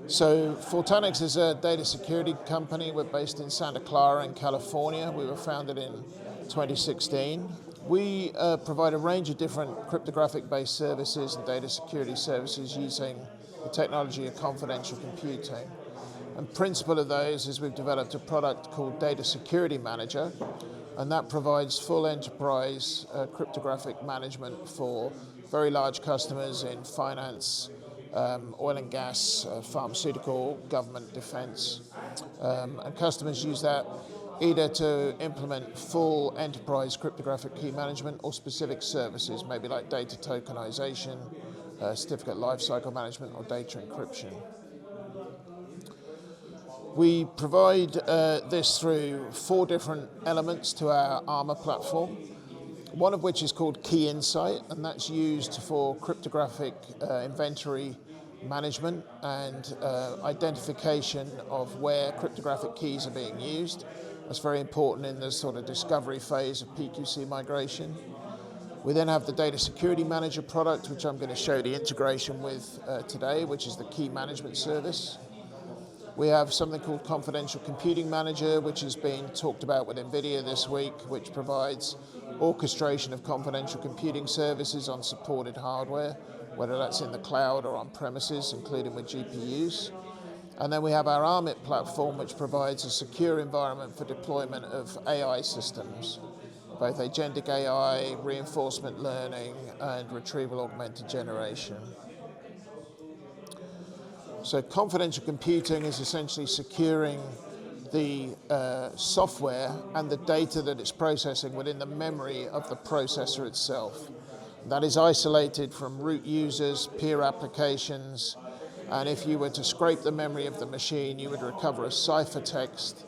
So Fortanix is a data security company. We're based in Santa Clara in California. We were founded in 2016. We provide a range of different cryptographic-based services and data security services using the technology of confidential computing. And principal of those is we've developed a product called Data Security Manager, and that provides full enterprise cryptographic management for very large customers in finance, oil and gas, pharmaceutical, government, defense. And customers use that either to implement full enterprise cryptographic key management or specific services, maybe like data tokenization, certificate lifecycle management, or data encryption. We provide this through 4 different elements to our Armor platform, one of which is called Key Insight, and that's used for cryptographic inventory management and identification of where cryptographic keys are being used. That's very important in the sort of discovery phase of PQC migration. We then have the Data Security Manager product, which I'm going to show the integration with today, which is the key management service. We have something called Confidential Computing Manager, which has been talked about with NVIDIA this week, which provides orchestration of confidential computing services on supported hardware, whether that's in the cloud or on premises, including with GPUs. And then we have our Armit platform, which provides a secure environment for deployment of AI systems, both agentic AI, reinforcement learning, and retrieval augmented generation. So confidential computing is essentially securing the software and the data that it's processing within the memory of the processor itself. That is isolated from root users, peer applications, and if you were to scrape the memory of the machine, you would recover a ciphertext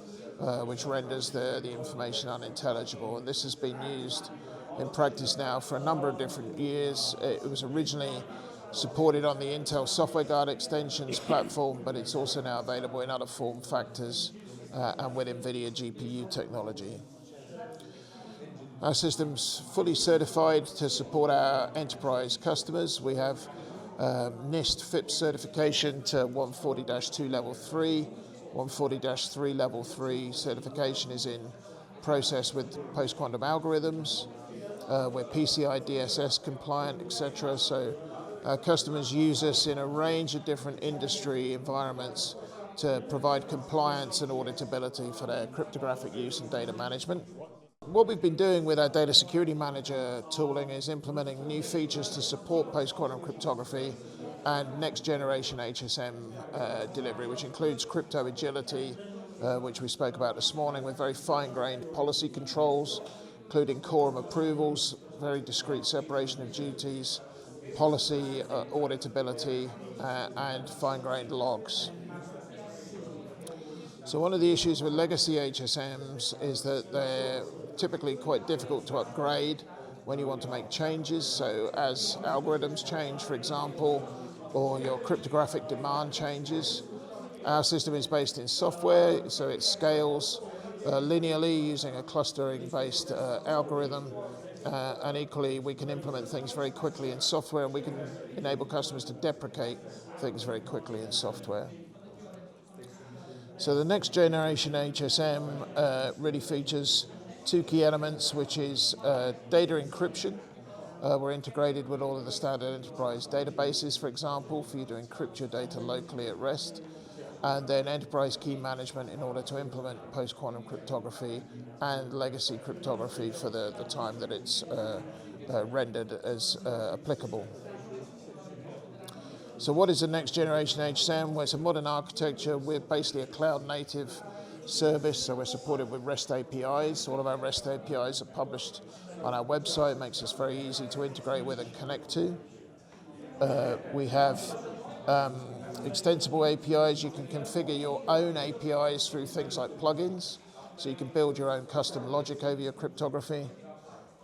which renders the information unintelligible. And this has been used in practice now for a number of different years. It was originally supported on the Intel Software Guard Extensions platform, but it's also now available in other form factors and with NVIDIA GPU technology. Our system's fully certified to support our enterprise customers. We have NIST FIPS certification to 140-2 level 3. 140-3 level 3 certification is in process with post-quantum algorithms. We're PCI DSS compliant, etc. So our customers use us in a range of different industry environments to provide compliance and auditability for their cryptographic use and data management. What we've been doing with our Data Security Manager tooling is implementing new features to support post-quantum cryptography and next-generation HSM delivery, which includes crypto agility, which we spoke about this morning, with very fine-grained policy controls, including quorum approvals, very discrete separation of duties, policy auditability, and fine-grained logs. So one of the issues with legacy HSMs is that they're typically quite difficult to upgrade when you want to make changes. So as algorithms change, for example, or your cryptographic demand changes, our system is based in software, so it scales linearly using a clustering-based algorithm. And equally, we can implement things very quickly in software, and we can enable customers to deprecate things very quickly in software. So the next generation HSM really features 2 key elements, which is data encryption. We're integrated with all of the standard enterprise databases, for example, for you to encrypt your data locally at rest. And then enterprise key management in order to implement post-quantum cryptography and legacy cryptography for the time that it's rendered as applicable. So what is the next generation HSM? Well, it's a modern architecture. We're basically a cloud-native service, so we're supported with REST APIs. All of our REST APIs are published on our website. It makes us very easy to integrate with and connect to. We have extensible APIs. You can configure your own APIs through things like plugins, so you can build your own custom logic over your cryptography.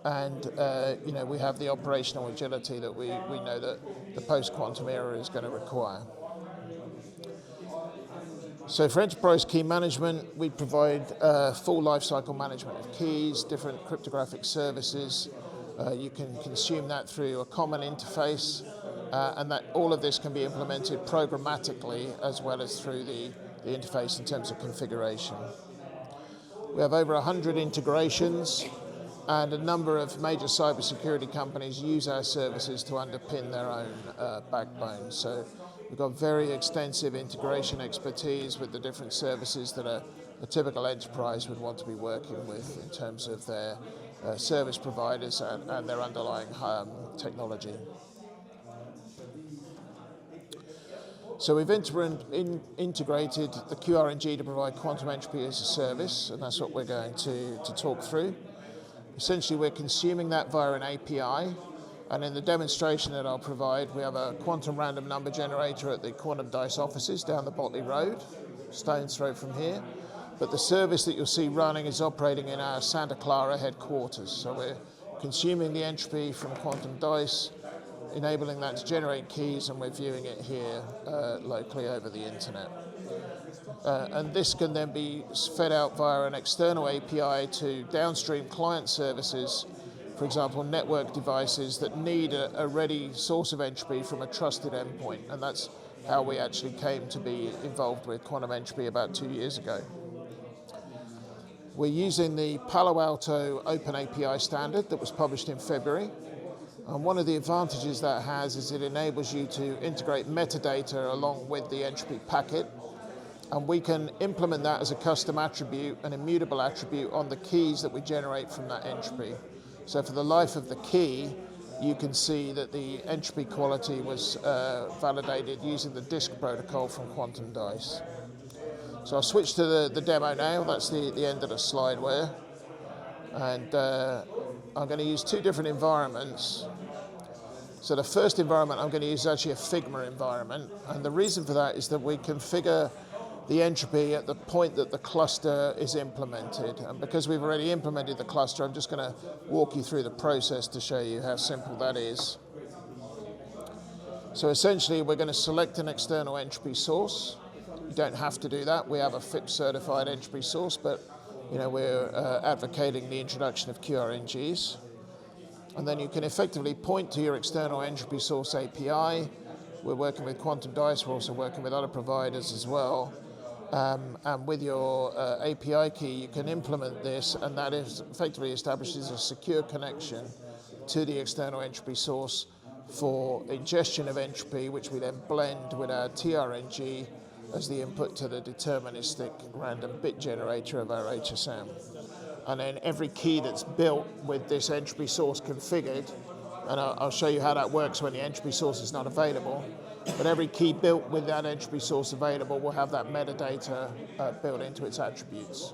And we have the operational agility that we know that the post-quantum era is going to require. So for enterprise key management, we provide full lifecycle management of keys, different cryptographic services. You can consume that through a common interface and that all of this can be implemented programmatically as well as through the interface in terms of configuration. We have over 100 integrations, and a number of major cybersecurity companies use our services to underpin their own backbone. So we've got very extensive integration expertise with the different services that a typical enterprise would want to be working with in terms of their service providers and their underlying technology. So we've integrated the QRNG to provide quantum entropy as a service, and that's what we're going to talk through. Essentially, we're consuming that via an API, and in the demonstration that I'll provide, we have a quantum random number generator at the Quantum Dice offices down the Botley Road, stone's throw from here. But the service that you'll see running is operating in our Santa Clara headquarters. So we're consuming the entropy from Quantum Dice, enabling that to generate keys, and we're viewing it here locally over the internet. And this can then be fed out via an external API to downstream client services, for example, network devices that need a ready source of entropy from a trusted endpoint. And that's how we actually came to be involved with quantum entropy about 2 years ago. We're using the Palo Alto Open API standard that was published in February. And one of the advantages that has is it enables you to integrate metadata along with the entropy packet. And we can implement that as a custom attribute, an immutable attribute on the keys that we generate from that entropy. So for the life of the key, you can see that the entropy quality was validated using the disk protocol from Quantum Dice. So I'll switch to the demo now. That's the end of the slideware. And I'm going to use two different environments. So the first environment I'm going to use is actually a Figma environment. And the reason for that is that we configure the entropy at the point that the cluster is implemented. And because we've already implemented the cluster, I'm just going to walk you through the process to show you how simple that is. So essentially, we're going to select an external entropy source. You don't have to do that. We have a FIPS certified entropy source, but we're advocating the introduction of QRNGs. And then you can effectively point to your external entropy source API. We're working with Quantum Dice. We're also working with other providers as well. And with your API key, you can implement this, and that effectively establishes a secure connection to the external entropy source for ingestion of entropy, which we then blend with our TRNG as the input to the deterministic random bit generator of our HSM. And then every key that's built with this entropy source configured, and I'll show you how that works when the entropy source is not available, but every key built with that entropy source available will have that metadata built into its attributes.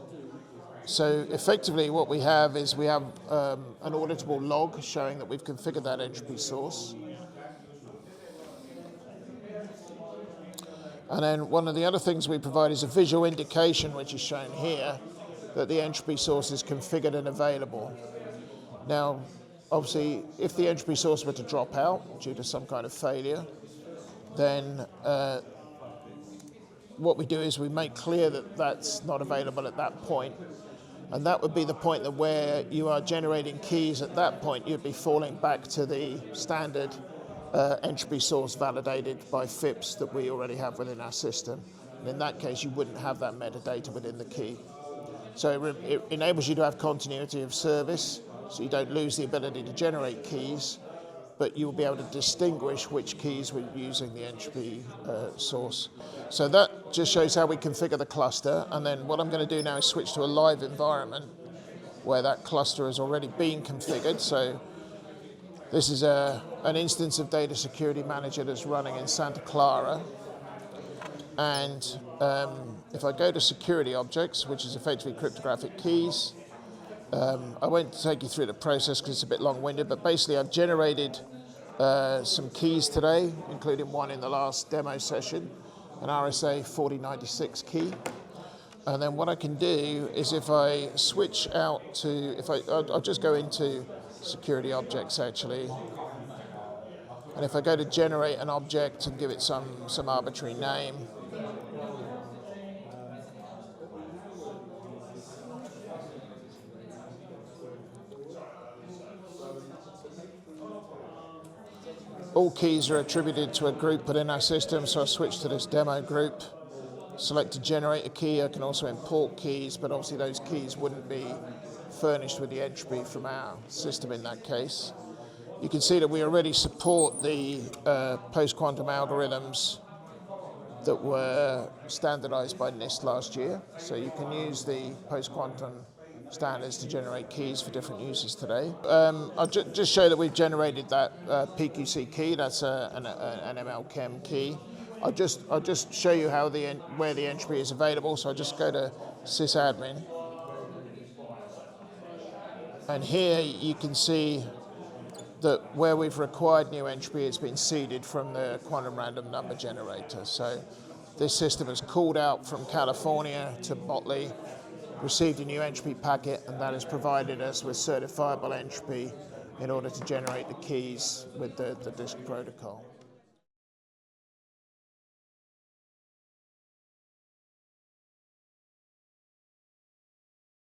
So effectively what we have is we have an auditable log showing that we've configured that entropy source. And then one of the other things we provide is a visual indication, which is shown here, that the entropy source is configured and available. Now, obviously, if the entropy source were to drop out due to some kind of failure, then what we do is we make clear that that's not available at that point. And that would be the point that where you are generating keys at that point, you'd be falling back to the standard entropy source validated by FIPS that we already have within our system. And in that case, you wouldn't have that metadata within the key. So it enables you to have continuity of service, so you don't lose the ability to generate keys, but you'll be able to distinguish which keys we're using the entropy source. So that just shows how we configure the cluster. And then what I'm going to do now is switch to a live environment where that cluster has already been configured. So this is an instance of Data Security Manager that's running in Santa Clara. And if I go to security objects, which is effectively cryptographic keys, I won't take you through the process because it's a bit long-winded, but basically I've generated some keys today, including one in the last demo session, an RSA 4096 key. And then what I can do is if I switch out to, I'll just go into security objects actually. And if I go to generate an object and give it some arbitrary name, All keys are attributed to a group within our system, so I'll switch to this demo group. Select to generate a key. I can also import keys, but obviously those keys wouldn't be furnished with the entropy from our system in that case. You can see that we already support the post-quantum algorithms that were standardized by NIST last year. So you can use the post-quantum standards to generate keys for different uses today. I'll just show that we've generated that PQC key. That's an ML Chem key. I'll just show you how where the entropy is available. So I'll just go to sysadmin. And here you can see that where we've required new entropy, it's been seeded from the quantum random number generator. So this system has called out from California to Botley, received a new entropy packet, and that has provided us with certifiable entropy in order to generate the keys with the disk protocol.